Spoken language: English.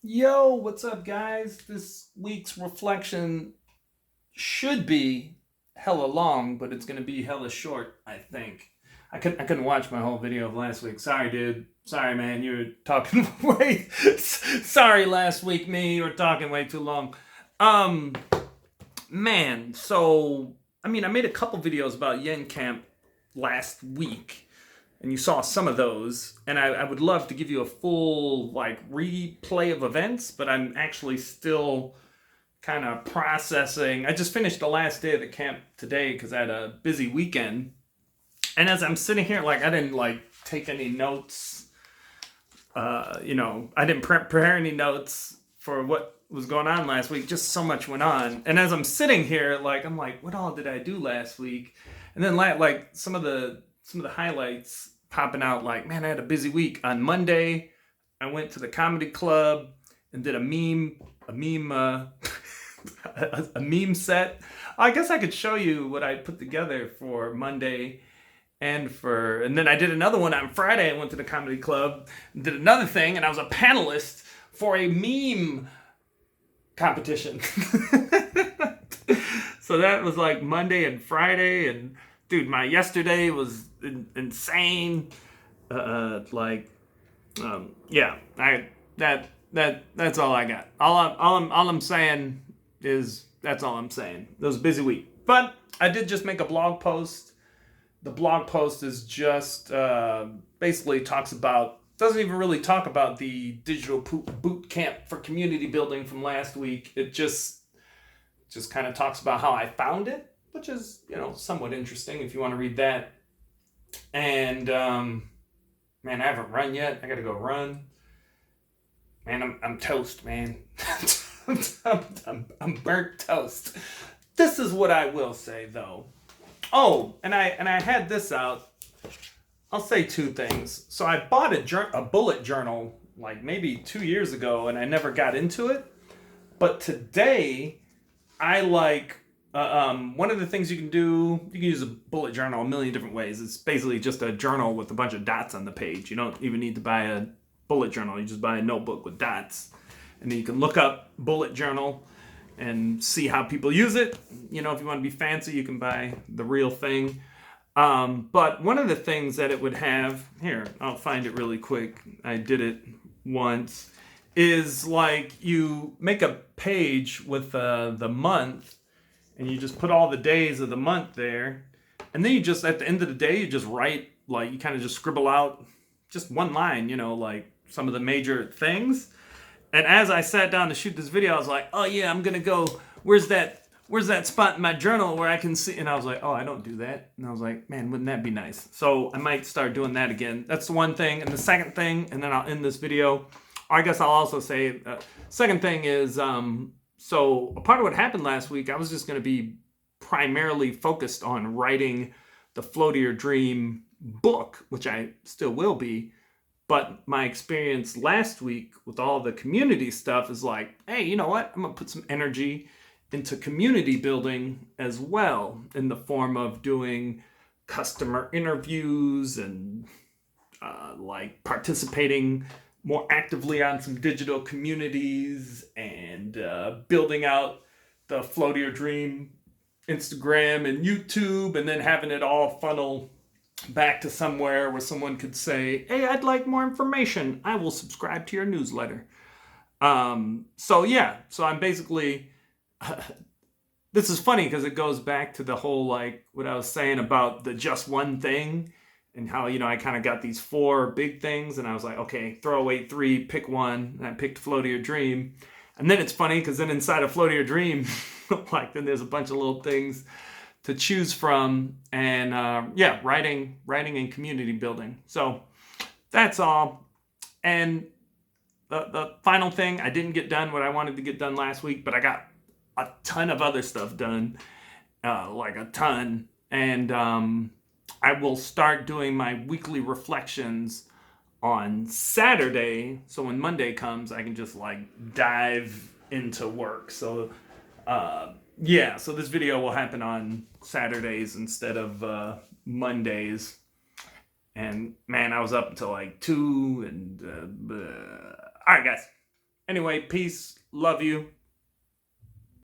Yo, what's up, guys? This week's reflection should be hella long, but it's gonna be hella short, I think. I couldn't watch my whole video of last week. Sorry, dude. Sorry, man. You were talking way. Sorry, last week, me. You were talking way too long. Um, man. So I made a couple videos about Yen Camp last week, and you saw some of those. And I would love to give you a full like replay of events, but I'm actually still kind of processing. I just finished the last day of the camp today because I had a busy weekend. And as I'm sitting here, like I didn't like take any notes. I didn't prepare any notes for what was going on last week. Just so much went on. And as I'm sitting here, like I'm like, what all did I do last week? And then like some of the highlights popping out. Like, man, I had a busy week. On Monday, I went to the comedy club and did a meme set. I guess I could show you what I put together for Monday and then I did another one on Friday. I went to the comedy club, did another thing, and I was a panelist for a meme competition. So that was like Monday and Friday, and dude, my yesterday was insane. Like, yeah, I that's all I got. All I'm saying is that's all I'm saying. It was a busy week, but I did just make a blog post. The blog post is just basically talks about, doesn't even really talk about the digital boot camp for community building from last week. It just kind of talks about how I found it, which is somewhat interesting if you want to read that. And man, I haven't run yet. I got to go run. Man, I'm toast, man. I'm burnt toast. This is what I will say though. Oh, and I had this out. I'll say two things. So I bought a bullet journal like maybe 2 years ago, and I never got into it. But today, I like one of the things you can do. You can use a bullet journal a million different ways. It's basically just a journal with a bunch of dots on the page. You don't even need to buy a bullet journal. You just buy a notebook with dots, and then you can look up bullet journal and see how people use it. If you want to be fancy, you can buy the real thing. But one of the things that it would have, here, I'll find it really quick. I did it once, is like you make a page with the month and you just put all the days of the month there. And then you just, at the end of the day, you just write, like, you kind of just scribble out just one line, like some of the major things. And as I sat down to shoot this video, I was like, oh yeah, I'm gonna go. Where's that spot in my journal where I can see? And I was like, oh, I don't do that. And I was like, man, wouldn't that be nice? So I might start doing that again. That's the one thing. And the second thing, and then I'll end this video. I guess I'll also say, second thing is, so a part of what happened last week, I was just gonna be primarily focused on writing the Flow to Your Dream book, which I still will be. But my experience last week with all the community stuff is like, hey, you know what? I'm going to put some energy into community building as well, in the form of doing customer interviews and like participating more actively on some digital communities and building out the Flow to Your Dream Instagram and YouTube, and then having it all funnel back to somewhere where someone could say, hey, I'd like more information. I will subscribe to your newsletter. So yeah, so I'm basically, this is funny because it goes back to the whole, like what I was saying about the just one thing and how, I kind of got these four big things and I was like, okay, throw away three, pick one. And I picked Flow to Your Dream. And then it's funny because then inside of Flow to Your Dream, like then there's a bunch of little things to choose from, and yeah, writing and community building. So that's all. And the final thing, I didn't get done what I wanted to get done last week, but I got a ton of other stuff done, like a ton. And I will start doing my weekly reflections on Saturday, so when Monday comes, I can just like dive into work. So yeah, so this video will happen on Saturdays instead of Mondays. And man, I was up until like 2 and all right, guys. Anyway, peace. Love you.